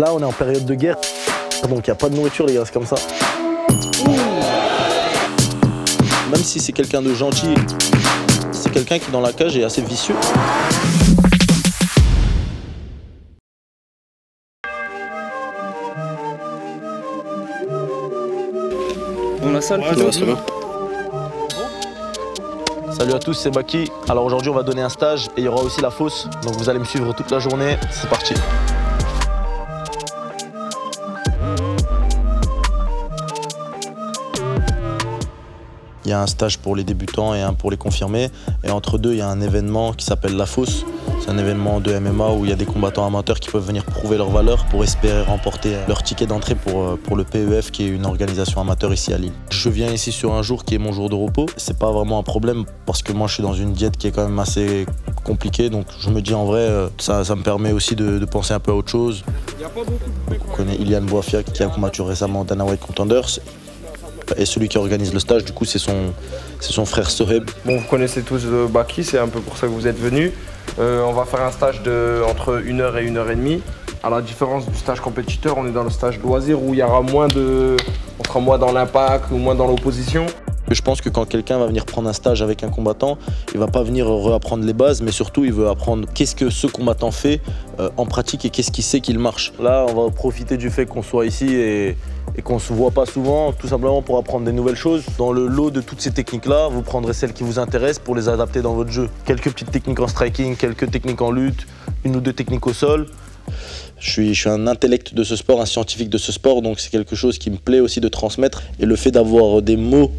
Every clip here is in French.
Là, on est en période de guerre, donc il n'y a pas de nourriture, les gars, c'est comme ça. Même si c'est quelqu'un de gentil, c'est quelqu'un qui, dans la cage, est assez vicieux. Dans la salle, Ouais, ça va. Salut à tous, c'est Baki. Alors aujourd'hui, on va donner un stage et il y aura aussi la fosse. Donc vous allez me suivre toute la journée. C'est parti. Il y a un stage pour les débutants et un pour les confirmés. Et entre deux, il y a un événement qui s'appelle la fosse. C'est un événement de MMA où il y a des combattants amateurs qui peuvent venir prouver leur valeur pour espérer remporter leur ticket d'entrée pour le PEF, qui est une organisation amateur ici à Lille. Je viens ici sur un jour qui est mon jour de repos. C'est pas vraiment un problème parce que moi je suis dans une diète qui est quand même assez compliquée. Donc je me dis en vrai, ça me permet aussi de penser un peu à autre chose. On connaît Ilian Boafia qui a combattu récemment Dana White Contenders. Et celui qui organise le stage, du coup, c'est son frère Soheb. Bon, vous connaissez tous Baki, c'est un peu pour ça que vous êtes venus. On va faire un stage entre 1 heure et 1 heure et demie. À la différence du stage compétiteur, on est dans le stage loisir où il y aura moins de... On sera moins dans l'impact ou moins dans l'opposition. Je pense que quand quelqu'un va venir prendre un stage avec un combattant, il va pas venir réapprendre les bases, mais surtout il veut apprendre qu'est-ce que ce combattant fait en pratique et qu'est-ce qu'il sait qu'il marche. Là, on va profiter du fait qu'on soit ici et qu'on se voit pas souvent, tout simplement pour apprendre des nouvelles choses. Dans le lot de toutes ces techniques-là, vous prendrez celles qui vous intéressent pour les adapter dans votre jeu. Quelques petites techniques en striking, quelques techniques en lutte, 1 ou 2 techniques au sol. Je suis un intellect de ce sport, un scientifique de ce sport, donc c'est quelque chose qui me plaît aussi de transmettre. Et le fait d'avoir des mots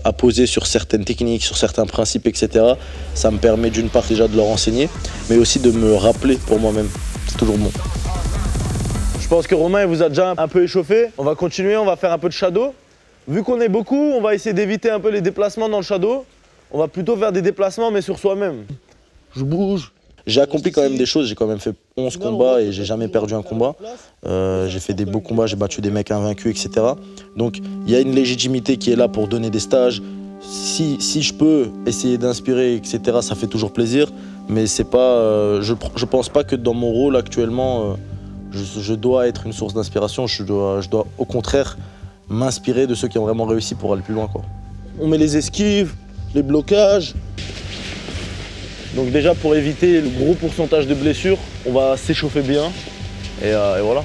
à poser sur certaines techniques, sur certains principes, etc., ça me permet d'une part déjà de leur enseigner, mais aussi de me rappeler pour moi-même. C'est toujours bon. Je pense que Romain il vous a déjà un peu échauffé. On va continuer, on va faire un peu de shadow. Vu qu'on est beaucoup, on va essayer d'éviter un peu les déplacements dans le shadow. On va plutôt faire des déplacements, mais sur soi-même. Je bouge. J'ai accompli quand même des choses, j'ai quand même fait 11 combats et j'ai jamais perdu un combat. J'ai fait des beaux combats, j'ai battu des mecs invaincus, etc. Donc il y a une légitimité qui est là pour donner des stages. Si je peux essayer d'inspirer, etc., ça fait toujours plaisir. Mais c'est pas, je pense pas que dans mon rôle actuellement, je dois être une source d'inspiration. Je dois au contraire m'inspirer de ceux qui ont vraiment réussi pour aller plus loin, quoi. On met les esquives, les blocages. Donc déjà pour éviter le gros pourcentage de blessures, on va s'échauffer bien et voilà.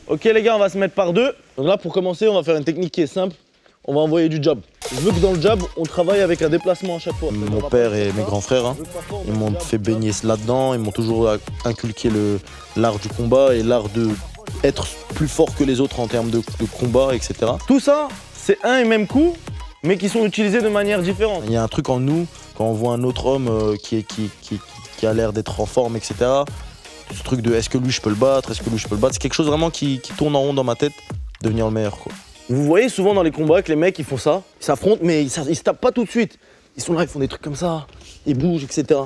Ok les gars, on va se mettre par deux. Donc là pour commencer, on va faire une technique qui est simple. On va envoyer du jab. Je veux que dans le jab, on travaille avec un déplacement à chaque fois. Mon père et mes grands frères, ils m'ont fait baigner là-dedans. Ils m'ont toujours inculqué l'art du combat et l'art d'être plus fort que les autres en termes de combat, etc. Tout ça, c'est un et même coup, mais qui sont utilisés de manière différente. Il y a un truc en nous, quand on voit un autre homme qui a l'air d'être en forme, etc. Ce truc de est-ce que lui je peux le battre, est-ce que lui je peux le battre, c'est quelque chose vraiment qui tourne en rond dans ma tête, devenir le meilleur, quoi. Vous voyez souvent dans les combats que les mecs ils font ça, ils s'affrontent mais ils se tapent pas tout de suite. Ils sont là, ils font des trucs comme ça, ils bougent, etc.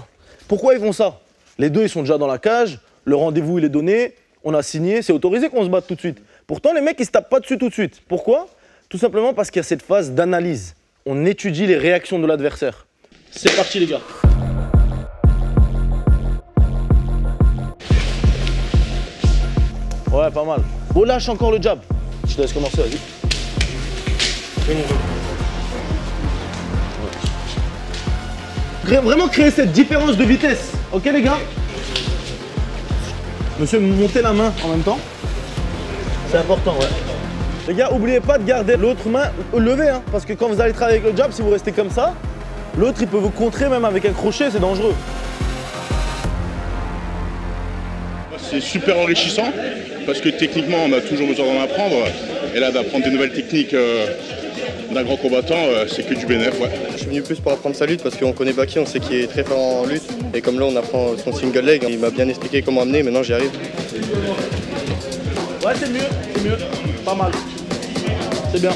Pourquoi ils font ça? Les deux ils sont déjà dans la cage, le rendez-vous il est donné, on a signé, c'est autorisé qu'on se batte tout de suite. Pourtant les mecs ils se tapent pas dessus tout de suite. Pourquoi? Tout simplement parce qu'il y a cette phase d'analyse. On étudie les réactions de l'adversaire. C'est parti les gars. Ouais, pas mal. Relâche encore le jab. Je te laisse commencer, vas-y. Vraiment créer cette différence de vitesse. Ok les gars? Monsieur, montez la main en même temps. C'est important, ouais. Les gars, n'oubliez pas de garder l'autre main levée, hein, parce que quand vous allez travailler avec le jab, si vous restez comme ça, l'autre il peut vous contrer même avec un crochet, c'est dangereux. C'est super enrichissant, parce que techniquement on a toujours besoin d'en apprendre, et là d'apprendre des nouvelles techniques d'un grand combattant, c'est que du bénéf, ouais. Je suis venu plus pour apprendre sa lutte, parce qu'on connaît Baki, on sait qu'il est très fort en lutte, et comme là on apprend son single leg, il m'a bien expliqué comment amener, maintenant j'y arrive. Ouais, c'est mieux, pas mal. C'est bien.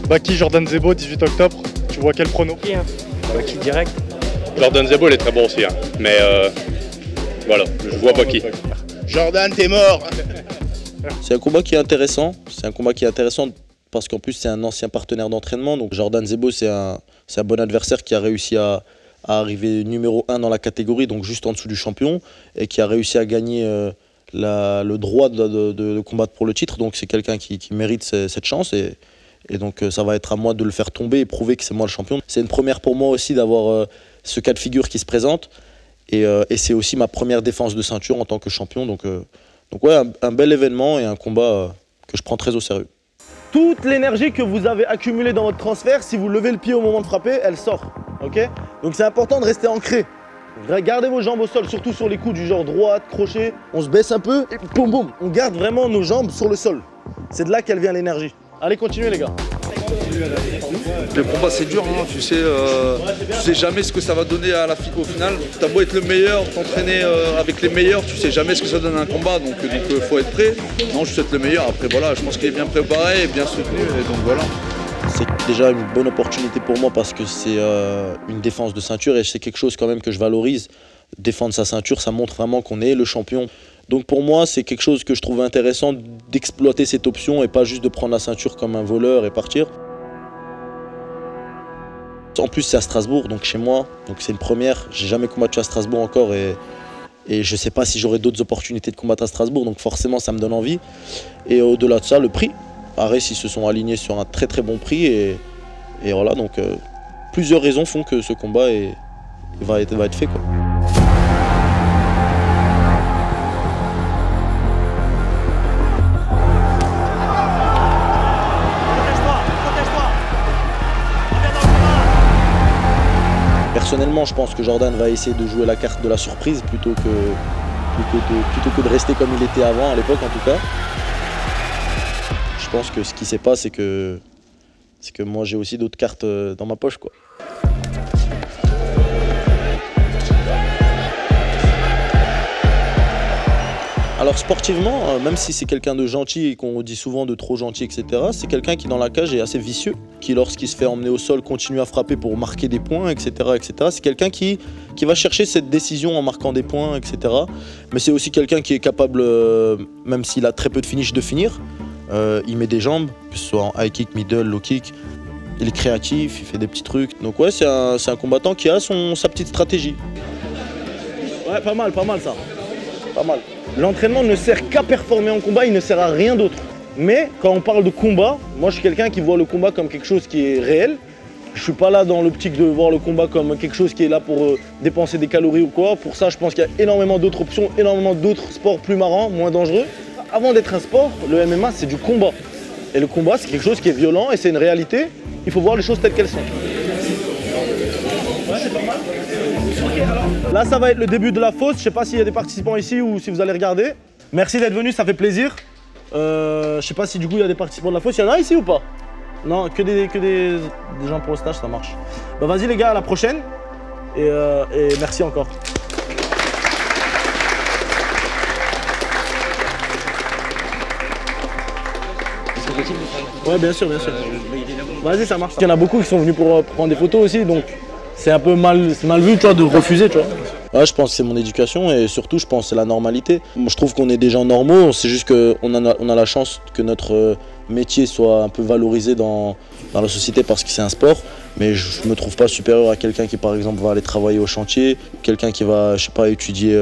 Baki, Jordan Zebo, 18 octobre. Tu vois quel prono? Baki direct. Jordan Zebo, il est très bon aussi, hein. Mais voilà, je vois Baki. Jordan, t'es mort. C'est un combat qui est intéressant. C'est un combat qui est intéressant parce qu'en plus c'est un ancien partenaire d'entraînement. Donc Jordan Zebo, c'est un bon adversaire qui a réussi à à arriver numéro 1 dans la catégorie, donc juste en dessous du champion, et qui a réussi à gagner le droit de combattre pour le titre. Donc c'est quelqu'un qui mérite cette chance, et donc ça va être à moi de le faire tomber et prouver que c'est moi le champion. C'est une première pour moi aussi d'avoir ce cas de figure qui se présente, et c'est aussi ma première défense de ceinture en tant que champion. Donc ouais, un bel événement et un combat que je prends très au sérieux. Toute l'énergie que vous avez accumulée dans votre transfert, si vous levez le pied au moment de frapper, elle sort. Ok? Donc c'est important de rester ancré. Gardez vos jambes au sol, surtout sur les coups du genre droite, crochet. On se baisse un peu et boum boum. On garde vraiment nos jambes sur le sol. C'est de là qu'elle vient l'énergie. Allez, continuez les gars. Le combat c'est dur, hein, tu sais jamais ce que ça va donner au final. T'as beau être le meilleur, t'entraîner avec les meilleurs, tu sais jamais ce que ça donne un combat, donc faut être prêt. Non, je souhaite le meilleur. Après voilà, je pense qu'il est bien préparé et bien soutenu, et donc voilà. C'est déjà une bonne opportunité pour moi parce que c'est une défense de ceinture et c'est quelque chose quand même que je valorise. Défendre sa ceinture, ça montre vraiment qu'on est le champion. Donc pour moi, c'est quelque chose que je trouve intéressant d'exploiter cette option et pas juste de prendre la ceinture comme un voleur et partir. En plus, c'est à Strasbourg, donc chez moi, donc c'est une première. J'ai jamais combattu à Strasbourg encore et je ne sais pas si j'aurai d'autres opportunités de combattre à Strasbourg, donc forcément ça me donne envie. Et au-delà de ça, le prix. Arès, ils se sont alignés sur un très très bon prix et voilà, donc plusieurs raisons font que ce combat va être fait, quoi. Personnellement, je pense que Jordan va essayer de jouer la carte de la surprise plutôt que de rester comme il était avant, à l'époque en tout cas. Je pense que ce qui s'est passé, c'est que moi j'ai aussi d'autres cartes dans ma poche, quoi. Alors sportivement, même si c'est quelqu'un de gentil et qu'on dit souvent de trop gentil, etc., c'est quelqu'un qui dans la cage est assez vicieux, qui lorsqu'il se fait emmener au sol continue à frapper pour marquer des points, etc. etc. C'est quelqu'un qui va chercher cette décision en marquant des points, etc. Mais c'est aussi quelqu'un qui est capable, même s'il a très peu de finish, de finir. Il met des jambes, que ce soit en high kick, middle, low kick. Il est créatif, il fait des petits trucs. Donc ouais, c'est un combattant qui a sa petite stratégie. Ouais, pas mal ça. Pas mal. L'entraînement ne sert qu'à performer en combat, il ne sert à rien d'autre. Mais quand on parle de combat, moi je suis quelqu'un qui voit le combat comme quelque chose qui est réel. Je suis pas là dans l'optique de voir le combat comme quelque chose qui est là pour dépenser des calories ou quoi. Pour ça, je pense qu'il y a énormément d'autres options, énormément d'autres sports plus marrants, moins dangereux. Avant d'être un sport, le MMA c'est du combat. Et le combat c'est quelque chose qui est violent et c'est une réalité. Il faut voir les choses telles qu'elles sont. Ouais, c'est pas mal. Là ça va être le début de la fosse. Je sais pas s'il y a des participants ici ou si vous allez regarder. Merci d'être venu, ça fait plaisir. Je sais pas si du coup il y a des participants de la fosse. Il y en a ici ou pas? Non, que des gens pour le stage, ça marche. Bah vas-y les gars, à la prochaine. Et merci encore. Ouais, bien sûr, bien sûr. Vas-y, ça marche. Il y en a beaucoup qui sont venus pour prendre des photos aussi, donc c'est un peu mal vu, tu vois, de refuser, tu vois. Ouais, je pense que c'est mon éducation et surtout, je pense que c'est la normalité. Moi, je trouve qu'on est des gens normaux, c'est juste qu'on a la chance que notre métier soit un peu valorisé dans la société parce que c'est un sport. Mais je ne me trouve pas supérieur à quelqu'un qui, par exemple, va aller travailler au chantier, quelqu'un qui va, je sais pas, étudier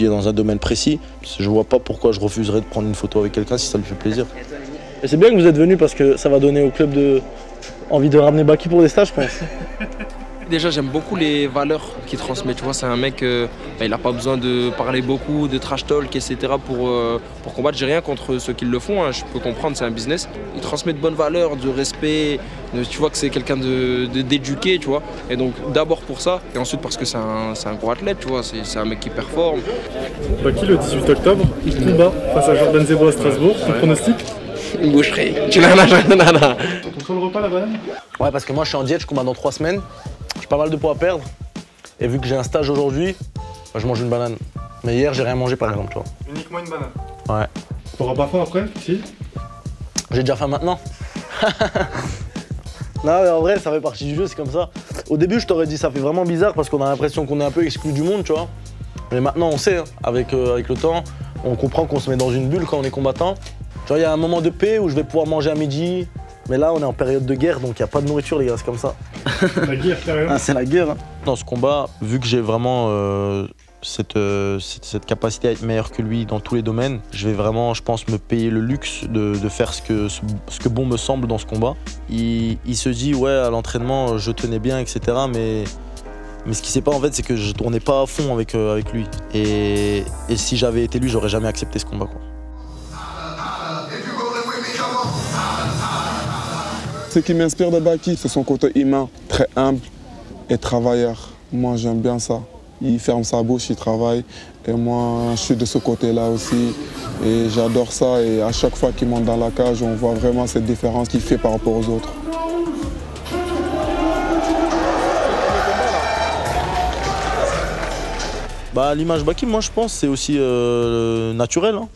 dans un domaine précis. Je vois pas pourquoi je refuserais de prendre une photo avec quelqu'un si ça lui fait plaisir. Et c'est bien que vous êtes venu parce que ça va donner au club envie de ramener Baki pour des stages, je pense. Déjà, j'aime beaucoup les valeurs qu'il transmet. Tu vois, c'est un mec, il n'a pas besoin de parler beaucoup, de trash talk, etc. pour combattre. J'ai rien contre ceux qui le font, hein. Je peux comprendre, c'est un business. Il transmet de bonnes valeurs, de respect. Tu vois que c'est quelqu'un d'éduqué, tu vois. Et donc, d'abord pour ça, et ensuite parce que c'est un gros athlète, tu vois. C'est un mec qui performe. Baki, le 18 octobre, il combat face à Jordan Zebo à Strasbourg. Ton pronostic? Une boucherie. Tu contrôles le repas, la banane? Ouais, parce que moi je suis en diète, je combats dans 3 semaines. J'ai pas mal de poids à perdre. Et vu que j'ai un stage aujourd'hui, je mange une banane. Mais hier, j'ai rien mangé par exemple, tu vois. Uniquement une banane? Ouais. T'auras pas faim après? Si? J'ai déjà faim maintenant. Non, mais en vrai, ça fait partie du jeu, c'est comme ça. Au début, je t'aurais dit, ça fait vraiment bizarre parce qu'on a l'impression qu'on est un peu exclu du monde, tu vois. Mais maintenant, on sait, hein, avec le temps, on comprend qu'on se met dans une bulle quand on est combattant. Genre, il y a un moment de paix où je vais pouvoir manger à midi, Mais là, on est en période de guerre, donc il n'y a pas de nourriture, les gars, c'est comme ça. La guerre, carrément. Ah, c'est la guerre. Hein. Dans ce combat, vu que j'ai vraiment cette capacité à être meilleur que lui dans tous les domaines, je vais vraiment, je pense, me payer le luxe de faire ce que bon me semble dans ce combat. Il se dit, ouais, à l'entraînement, je tenais bien, etc. Mais ce qu'il sait pas, en fait, c'est que je tournais pas à fond avec lui. Et si j'avais été lui, j'aurais jamais accepté ce combat, quoi. Ce qui m'inspire de Baki, c'est son côté humain, très humble et travailleur. Moi, j'aime bien ça. Il ferme sa bouche, il travaille. Et moi, je suis de ce côté-là aussi. Et j'adore ça. Et à chaque fois qu'il monte dans la cage, on voit vraiment cette différence qu'il fait par rapport aux autres. Bah, l'image Baki, moi, je pense, c'est aussi naturel. Hein.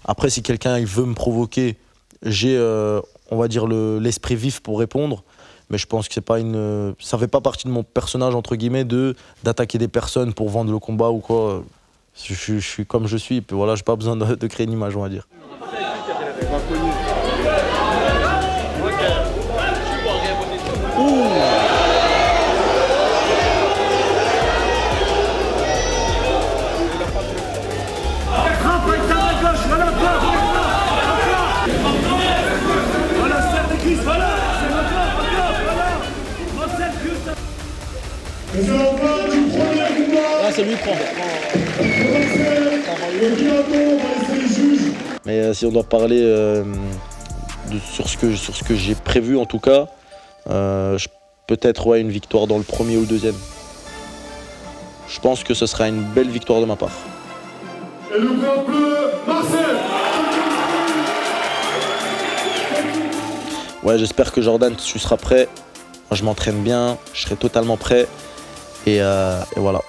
Après, si quelqu'un il veut me provoquer, j'ai, on va dire, l'esprit vif pour répondre. Mais je pense que c'est pas ça fait pas partie de mon personnage, entre guillemets, d'attaquer des personnes pour vendre le combat ou quoi. Je suis comme je suis, et puis voilà, j'ai pas besoin de créer une image, on va dire. Ah, c'est lui qui prend. Mais si on doit parler sur ce que j'ai prévu, en tout cas, peut-être ouais, une victoire dans le premier ou le deuxième. Je pense que ce sera une belle victoire de ma part. Et le grand bleu, Marcel. Ouais, j'espère que Jordan, tu seras prêt. Moi, je m'entraîne bien, je serai totalement prêt. Et voilà.